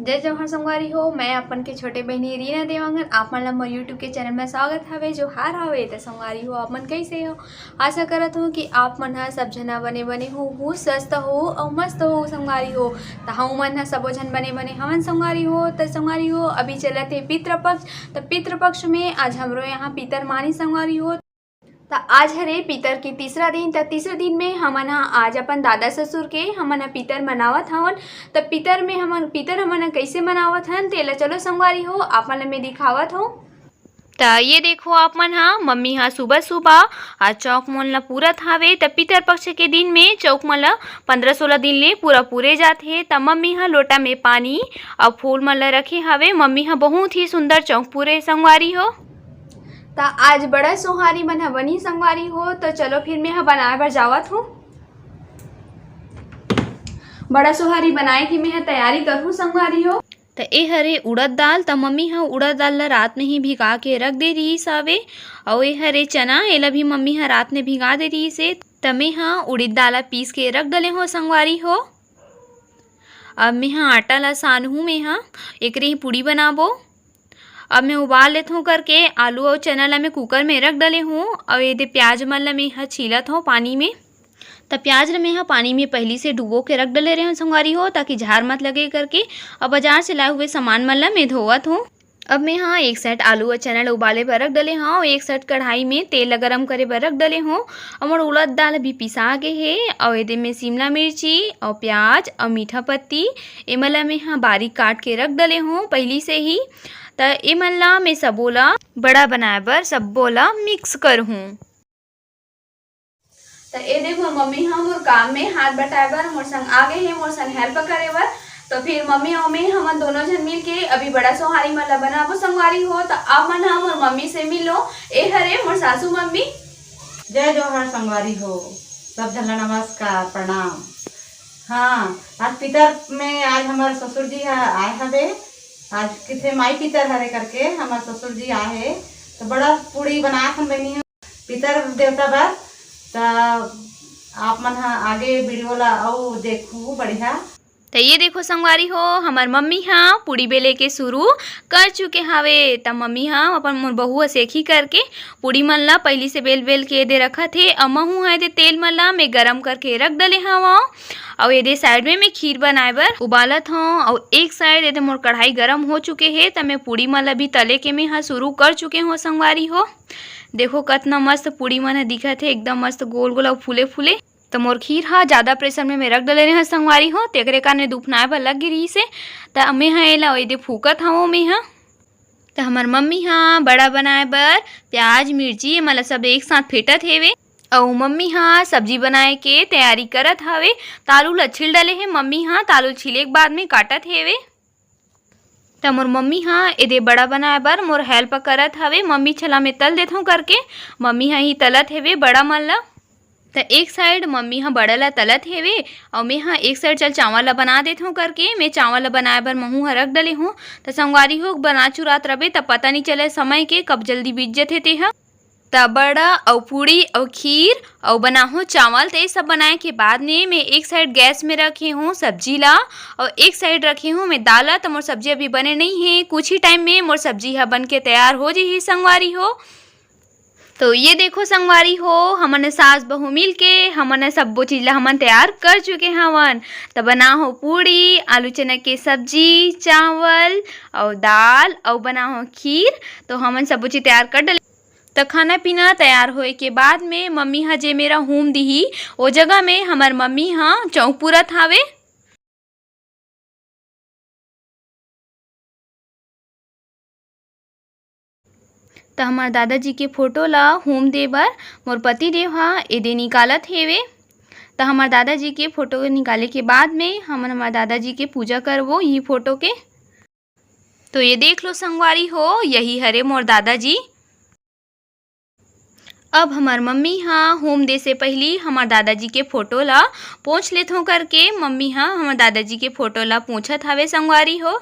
जय जवाहर संगवारी हो। मैं अपन के छोटे बहनी रीना देवांगन आप मन ला मोर यूट्यूब के चैनल में स्वागत हवे। जो हार हवे तो संगवारी हो आप मन कैसे हो। आशा करत हो कि आप मन ह सब जना बने बने हो स्वस्थ हो और मस्त हो संगवारी हो। तो हम मन ह सबो जन बने बने हवन संगवारी हो। तो संगवारी हो अभी चलत है पितृपक्ष। तो पितृपक्ष में आज हमरो यहाँ पितर मानी संगवारी हो। तो आज हरे पितर के तीसरा दिन। तो तीसरे दिन में हमन आज अपन दादा ससुर के हमन पितर मनावत हवन। तो पितर हमन कैसे मनावत हन तेला चलो संगवारी हो आप मन में दिखावत हो। तो ये देखो आप मन मम्मी सुबह सुबह आज चौक मन ला पूरत हावे। तो पितर पक्ष के दिन में चौक मन ला 15-16 दिन ले पूरे जाथे। तो मम्मी लोटा में पानी और फूल मन ला रखे हावे। मम्मी बहुत ही सुंदर चौक पूरे संगवारी हो। तो आज बड़ा सोहारी मन बनी संगवारी हो। तो चलो फिर मैं बनाए बर जावत हूँ। बड़ा सोहारी बनाए की मैं तैयारी करूँ संगवारी हो। तो ए हरे उड़द दाल। तो मम्मी उड़द दाल ला रात में ही भिगा के रख दे रही सावे। और ए हरे चना एला भी मम्मी रात में भिगा दे रही से। तो मैं उड़द दाल पीस के रख डले हो संगवारी हो। अब मैं आटा ला सानहूँ में एकरे पूड़ी बनाबो। अब मैं उबाल लेता हूँ करके आलू और चना ला मैं कुकर में रख डले हूँ। और ये प्याज मन ला मैं छीलत हूँ पानी में। तो प्याज ला मैं पानी में पहले से डुबो के रख डले रहे संगवारी हो ताकि झार मत लगे करके। और बाजार से लाए हुए सामान मन ला मैं धोवत हूँ। अब मैं एक साइड आलू और चना ला उबाले पर रख डले और एक साइड कढ़ाई में तेल गरम करे पर रख डले हूँ। और मोर उड़द दाल भी पिसा गे है। और ये में शिमला मिर्ची और प्याज और मीठा पत्ती एमन ला मैं बारीक काट के रख डले हूँ पहली से ही। तो एमन ला मैं सबो ला बड़ा बनाए बर सबो ला मिक्स करहूँ। तो ये देखो मम्मी मोर काम में हाथ बटाए बर मोर संग आ गए हैं मोर संग हेल्प करे बर। तो फिर मम्मी और मैं हम दोनों जन मिल के अभी बड़ा सोहारी मन ला बनाबो संगवारी हो। तो आप मन मोर मम्मी से मिलो। ए हरे मोर सासू मम्मी। जय जवाहर संगवारी हो। सब जन नमस्कार प्रणाम। हाँ आज पितर में आज हमारे ससुर जी आए हवे। आज किथे माई पितर हरे करके हमारे ससुर जी आए है। तो बड़ा पूड़ी बना बनी पितर देवता बर। तो आप मन आगे वीडियो ला आओ देखू बढ़िया। तो ये देखो संगवारी हो हमार मम्मी पूड़ी बेले के शुरू कर चुके हावे। तब मम्मी अपन मोर बहू सेखी करके पूड़ी मन ला पहली से बेल बेल के दे रखा थे। और महू है दे तेल मन ला मैं गरम करके रख डले हवा। और ये साइड में मैं खीर बनाए बर उबालत हूँ। और एक साइड ये मोर कढ़ाई गरम हो चुके है। तब मैं पूड़ी मन ला भी तले के मैं शुरू कर चुके हो संगवारी हो। देखो कितना मस्त पूड़ी मन दिखत है एकदम मस्त गोल गोल और फूले फूले। तो मोर खीर ज़्यादा प्रेशर में मैं रख डले रहे संगवारी हो। तेकरे कारणे दुफनाए बर लग गिरी से। तो मैं एला ओदे फूकत हूँ मैं। तो हमार मम्मी बड़ा बनाए बर प्याज मिर्ची मतलब सब एक साथ फेटत हेवे। और मम्मी सब्जी बनाए के तैयारी करत हवे। तालू ला छिल डले है मम्मी तालू छिले के बाद में काटत हेवे। तो मोर मम्मी एदे बड़ा बनाए बर मोर हेल्प करत हवे। मम्मी छला में तल देत हूँ करके मम्मी ही तलत हेवे बड़ा मन ला। तो एक साइड मम्मी बड़ा ला तलत हेवे। और मैं एक साइड चल चावल ला बना देत हूँ करके मैं चावल ला बनाए बर महू रख डले हूँ। तो संगवारी हो बना चुरात रहे तब पता नहीं चले समय के कब जल्दी बीत जथे ते तब बड़ा और पूड़ी और खीर और बना हूँ चावल। तो ये सब बनाए के बाद में मैं एक साइड गैस में रखी हूँ सब्जी ला और एक साइड रखी हूँ मैं दाल। तो मोर सब्जी अभी बने नहीं है कुछ ही टाइम में मोर सब्जी बन के तैयार हो जाही संगवारी हो। तो ये देखो संगवारी हो हमन सास बहू मिल के हमन सबो चीज ला हमन तैयार कर चुके हवन। तो बना हो पूड़ी आलू चना के सब्जी चावल और दाल और बना हो खीर। तो हमन सबो चीज तैयार कर डले। तो खाना पीना तैयार होए के बाद में मम्मी जे मेरा होम दिही वो जगह में हमार मम्मी चौक पूरत हावे। तो हमार दादाजी के फोटो ला होम दे बर मोर पति देव एदे निकालत हेवे। तो हमार दादाजी के फोटो निकाले के बाद में हमन हमार दादाजी के पूजा करबो ये फोटो के। तो ये देख लो संगवारी हो यही हरे मोर दादाजी। अब हमार मम्मी हाँ होम दे से पहली हमार दादाजी के फोटो ला पोंछ लेत हो करके मम्मी हाँ हमार दादाजी के फोटो ला पोंछत हवे संगवारी हो।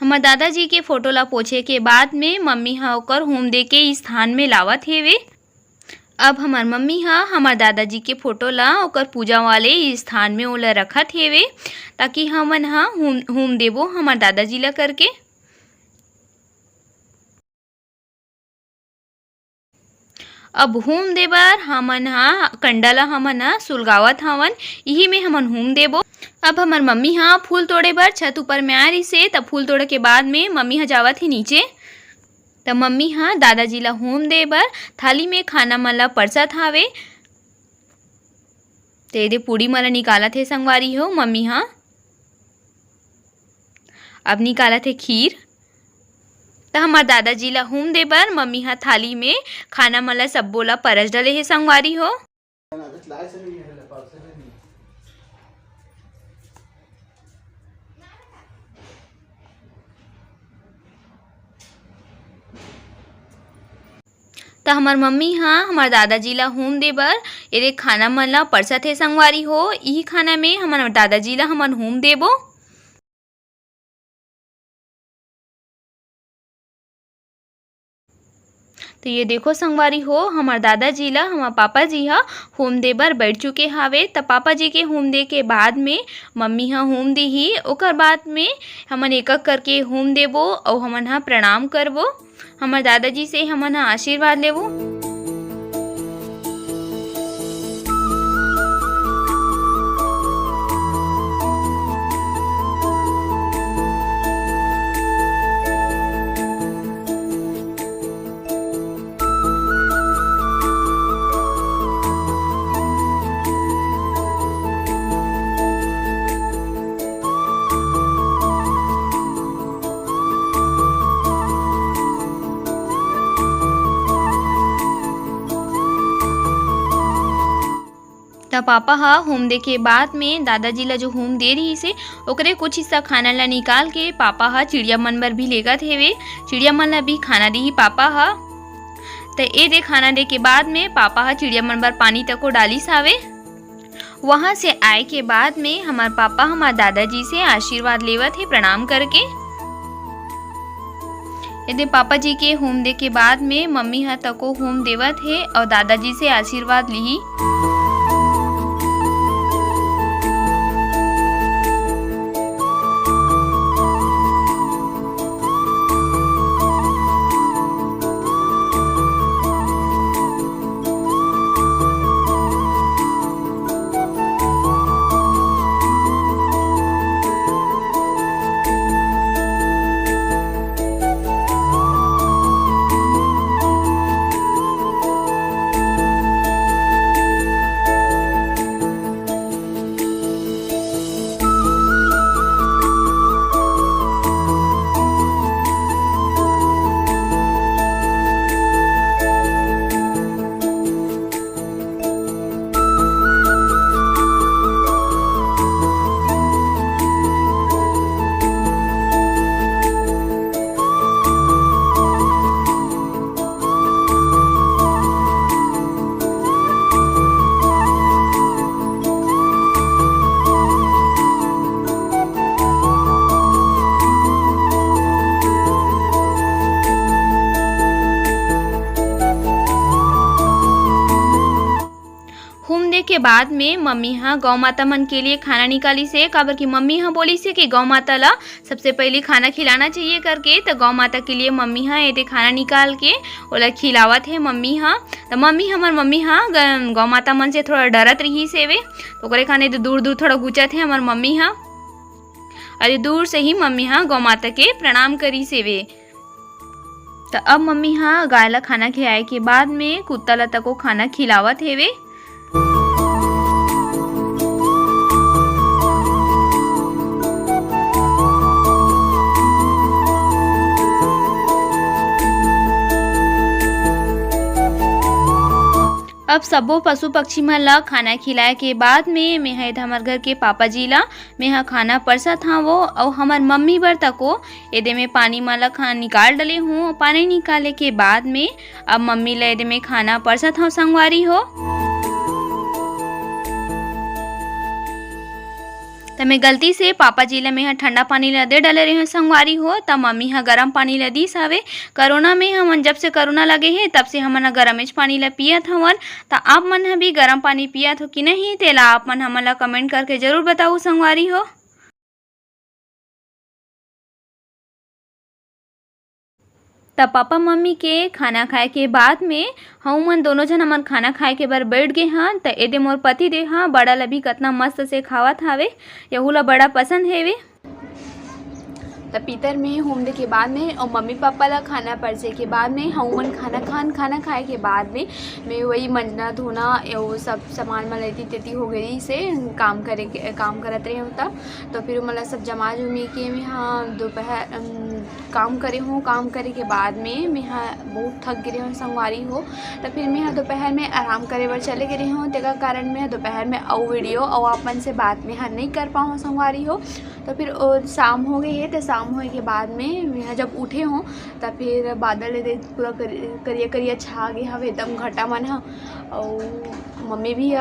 हमार दादाजी के फोटो ला पोछे के बाद में मम्मी हाँ ओकर होम दे के स्थान में लावत हेवे। अब हमार मम्मी हाँ हमार दादाजी के फोटो ला ओकर पूजा वाले स्थान में ओला रखत हेवे ताकि हमन हाँ होम देबो हमार दादाजी ला करके। अब होम देबर हमन हाँ कंडा ला हमन हाँ सुलगावत हवन, यही में हमन होम देबो। अब हमार मम्मी हाँ फूल तोड़े बर छत ऊपर में आ रही से तब फूल तोड़े के बाद में मम्मी हाँ जावत ही नीचे। तब मम्मी हाँ दादाजी ला होम दे बर थाली में खाना मन ला परसत हावे। तेरे पूड़ी मन ला निकालत हे संगवारी हो मम्मी हाँ। अब निकालत हे खीर। तो हमार दादाजी ला होम दे बर मम्मी हाँ थाली में खाना मन ला सब्बो ला परस डले हे संगवारी हो। तो हमार मम्मी हाँ हमार दादाजी ला होम दे बर एरे खाना मन ला परसत हे संगवारी हो। यही खाना में हमार दादाजी ला हमन होम देबो। तो ये देखो संगवारी हो हमार दादाजी ला हमार पापा जी हा होम दे बर बैठ चुके हावे। तब पापा जी के होम दे के बाद में मम्मी हा होम दी ही ओकर बाद में हमन एक एक करके होम देबो और हमन हा प्रणाम करबो। हमार दादाजी से हमन हा आशीर्वाद लेबो। तब पापा हा होम दे के बाद में दादाजी ला जो होम दे रही से ओकरे कुछ हिस्सा खाना ला निकाल के पापा हा चिड़िया मन बर भी लेगत हेवे। चिड़िया मन ला भी खाना दी ही पापा हा। तो ए दे खाना दे के बाद में पापा हा चिड़िया मन बर पानी तको डालिस हावे। वहाँ से आए के बाद में हमार पापा हमार दादाजी से आशीर्वाद लेवत हे प्रणाम करके। यदि पापा जी के होम दे के बाद में मम्मी हा तको होम देवत हे और दादाजी से आशीर्वाद ली। के बाद में मम्मी हाँ गौ माता मन के लिए खाना निकाली से काबर की मम्मी हाँ बोली से कि गौ माता ला सबसे पहले खाना खिलाना चाहिए करके। तो गौ माता के लिए मम्मी हाँ ये खाना निकाल के ओला खिलावत है मम्मी हाँ। तो मम्मी हमार मम्मी हाँ गौ माता मन से थोड़ा डरत रही सेवे तो ओकरे खाने तो दूर दूर थोड़ा गुचत है हमार मम्मी हाँ। अरे दूर से ही मम्मी हाँ गौ माता के प्रणाम करी सेवे। तो अब मम्मी हाँ गाय ला खाना खिलाए के बाद में कुत्ता ला तको खाना खिलावत हेवे। अब सबो पशु पक्षी मन ला खाना खिलाए के बाद में मेहा हमर घर के पापा जी ला मेहा खाना परसत हवो और हमर मम्मी बर तको एदे में पानी मन ला खाना निकाल डले हूँ। पानी निकाले के बाद में अब मम्मी ला एदे में खाना परसत हूँ संगवारी हो। तो मैं गलती से पापा जी ला मेहा ठंडा पानी ला दे डाले रहे संगवारी हो, तब मम्मी हा गर्म पानी ला दीस हवे। कोरोना में हमन जब से कोरोना लगे हे तब से हमन गरमेच पानी ला पियत हवन। तो आप मन हा भी गर्म पानी पियत हो कि नहीं तेला आप मन हमन ला कमेंट करके जरूर बताओ संगवारी हो। तब पापा मम्मी के खाना खाए के बाद में हम मन दोनों जन हमन खाना खाए के बार बैठ गए हाँ। तो एदे मोर पति देव हाँ बड़ा ला भी कतना मस्त से खावत हावे, यहू ला बड़ा पसंद हेवे। तब पीतर में होमने के बाद में और मम्मी पापा ला खाना परसे के बाद में हम मन खाना खाए के बाद में मैं वही मंजना धोना वो सब सामान में लेती तेती हो गई से काम करत रहे होता। तो फिर मतलब सब जमा जुमी के मैं हाँ दोपहर काम करे हूँ। काम करे के बाद में मैं हाँ बहुत थक गिरे हूँ संगवारी हो। तो फिर मैं हाँ दोपहर में आराम करे बर चले गए हूँ। तेका कारण मैं दोपहर में वीडियो और आप मन से बात में हाँ नहीं कर पाऊँ संगवारी हो। तो फिर शाम हो गई है। तो शाम होने के बाद में मैं जब उठे हूँ तब फिर बादल पूरा करिया करिया छा गए हवे एकदम घटा मन हा। और मम्मी भी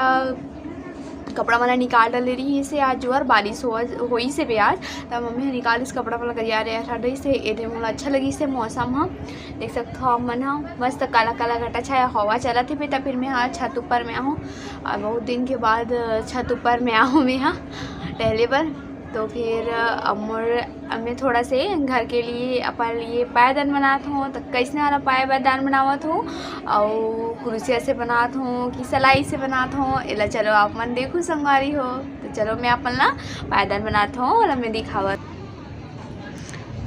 कपड़ा वाला निकाल डाले रही से आज जोर बारिश होई से भी आज। तब मम्मी निकाल इस कपड़ा वाला करिया रही से एदे मोला अच्छा लगी से मौसम हा। देख सकते हो मन हा मस्त काला काला घटा छाया हवा चला थे पे। तब फिर मैं हाँ छत ऊपर में आहूँ और बहुत दिन के बाद छत ऊपर में आहूँ मैं हाँ टहले पर। तो फिर अब मैं थोड़ा से घर के लिए अपन लिए पायदान बनात हूँ। तो कैसे वाला पायदान बनावत हूँ और कुर्सिया से बनात हूँ कि सिलाई से बनात हूँ एला चलो आप मन देखो संगवारी हो। तो चलो मैं अपन ला पायदान बनात हूँ और मैं दिखावत।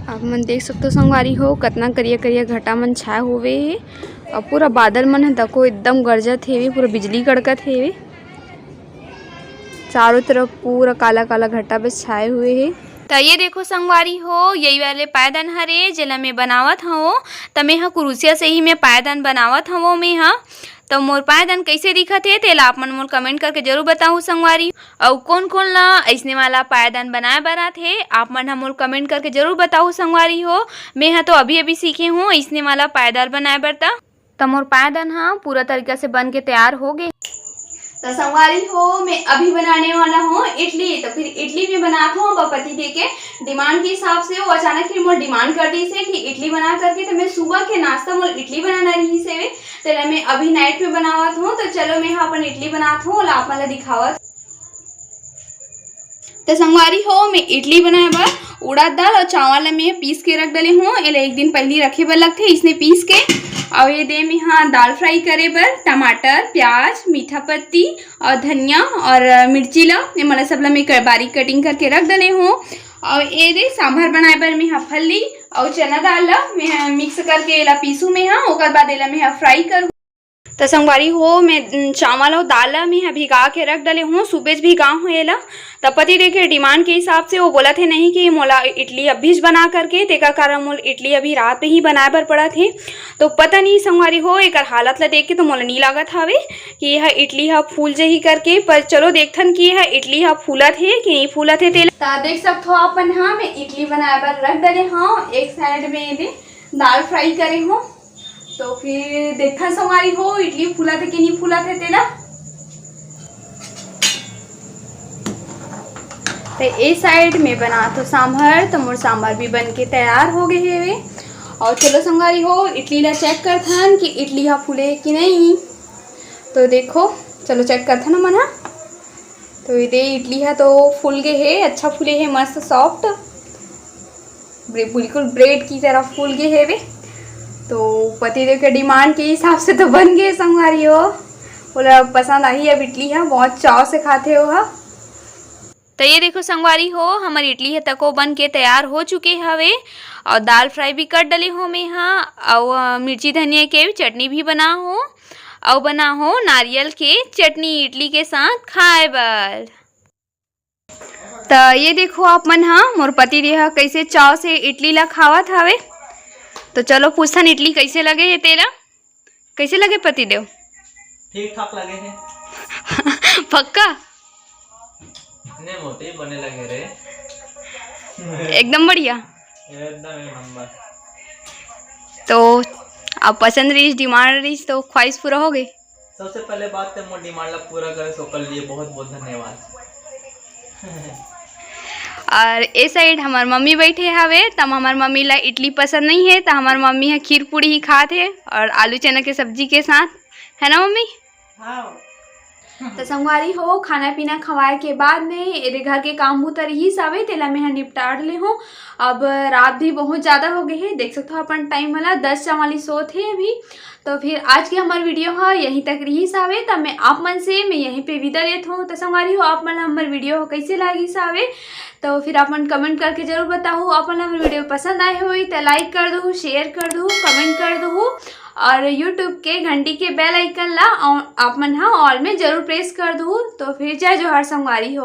आप मन देख सकते हो संगवारी हो कितना करिया करिया घटा मन छाए हुए है और पूरा बादल मन तको एकदम गरजत हेवे, पूरा बिजली कड़कत हेवे। चारों तरफ पूरा काला काला घटा बस छाए हुए हैं। तो ये देखो संगवारी हो यही वाले पायदान हरे जेला मैं बनावत हूँ। तो मैं हाँ कुरुसिया से ही मैं पायदान बनावत हूँ मैं हाँ। तो मोर पायदान कैसे दिखत है तेला आप मन मोर कमेंट करके जरूर बताओ संगवारी। और कौन कौन ला ऐसने वाला पायदान बनाए बरा थे आप मन मोर कमेंट करके जरूर बताओ संगवारी हो। मैं हाँ तो अभी सीखे हूँ ऐसने वाला पायदान बनाए बरता। तो मोर पायदान हाँ पूरा तरीका से बन के तैयार हो गए। तो संगवारी हो मैं अभी बनाने वाला हूँ इडली। तो फिर इडली में बनाता हूँ पति दे के डिमांड के हिसाब से वो अचानक फिर मोर डिमांड कर दी से कि इडली बना करके। तो मैं सुबह के नाश्ता मोर इडली बनाना रही से तो मैं अभी नाइट में बनावत हूँ। तो चलो मैं अपन इडली बनात हूँ और आप मन दिखावत। तो संगवारी हो मैं इडली बनाए बार उड़द दाल और चावल मैं पीस के रख डले हूँ। एला एक दिन पहले रखे बर लगथे इसने पीस के। और ये दे में हाँ दाल फ्राई करे बर टमाटर प्याज मीठा पत्ती और धनिया और मिर्ची ला मतलब सब ला मैं बारीक कटिंग करके रख डले हूँ। और ये दे सांभर बनाए बर मैं हाँ फल्ली और चना दाल ला मैं मिक्स करके एला पीसू में हाँ ओकर बाद एला मैं हाँ फ्राई करूँ। तो संगवारी हो मैं चावल और दाल में भिगा के रख डले हूँ सुबह भिगा हूँ एला। तब पति देखे डिमांड के हिसाब से वो बोला थे नहीं कि मोला इडली अभी बना करके तेका कारण मोल इडली अभी रात में ही बनाए बर पड़ा थे। तो पता नहीं संगवारी हो एक हालत ला देख के तो मोला नहीं लागत हवे कि यह इडली हा फूल जही करके। पर चलो देखथन कि यह इडली हा फूलत है कि नहीं फूलत है तेला। तो देख सकते हो अपन हाँ मैं इडली बनाए बर रख डले हाँ। एक साइड में दाल फ्राई करे हूँ। तो फिर देखा संगवारी हो इडली फूला थे कि नहीं फूला थे तेला। तो ए साइड में बना तो सांभर। तो मोर सांभर भी बन के तैयार हो गए है वे। और चलो संगवारी हो इडली ला चेक करथन कि इडली हा फूले कि नहीं। तो देखो चलो चेक करथन मन हा। तो ये इडली हा तो फूल गए है, अच्छा फूले है मस्त सॉफ्ट बिल्कुल ब्रेड की तरह फूल गए है वे। तो पतिदेव के डिमांड के हिसाब से तो बन गए संगवारी हो। बोला पसंद आई अब इडली है बहुत चाव से खाते हो हा। तो ये देखो संगवारी हो हमारी इडली है तको बन के तैयार हो चुके हवे। और दाल फ्राई भी कर डले हो मैं हाँ। और मिर्ची धनिया के चटनी भी बना हो और बना हो नारियल के चटनी इडली के साथ खाए बर। तो ये देखो आप मन हाँ मोर पति देह कैसे चाव से इडली ला खावत हवे। तो चलो पूछथन इडली कैसे लगे है तेरा, कैसे लगे पति देव। ठीक ठाक लगे है। पक्का इतने मोटे बने लगे रे। एकदम बढ़िया। एकदम एक नंबर। तो अब पसंद रही, डिमांड रही, तो ख्वाहिश पूरा हो गई। सबसे पहले बात है मोर डिमांड ला पूरा करे सो कर लिए बहुत बहुत धन्यवाद। और ए साइड हमार मम्मी बैठे हवे, तब हमार मम्मी ला इडली पसंद नहीं है, तो हमार मम्मी है खीर पूड़ी ही खाते है और आलू चना के सब्जी के साथ, है ना मम्मी? हाँ तो संगवारी हो, खाना पीना खवाए के बाद में एरे घर के काम उतर ही सावे तेला में निपटार ले हो। अब रात भी बहुत ज़्यादा हो गई है, देख सकते हो अपन टाइम वाला 10:44 सोत है अभी। तो फिर आज की हमार वीडियो है यहीं तक रही सावे, तब मैं आप मन से मैं यहीं पे विदा लेत हूँ। तो संगवारी हो, आप मन हमार वीडियो कैसे लगी सावे, तो फिर आप मन कमेंट करके जरूर बताओ। अपन हमारे वीडियो पसंद आए हुई तो लाइक कर दो, शेयर कर दो, कमेंट कर दो और यूट्यूब के घंटी के बेल आइकन ला आप मन हाँ ऑल में जरूर प्रेस कर दो। तो फिर जय जोहार संगवारी हो।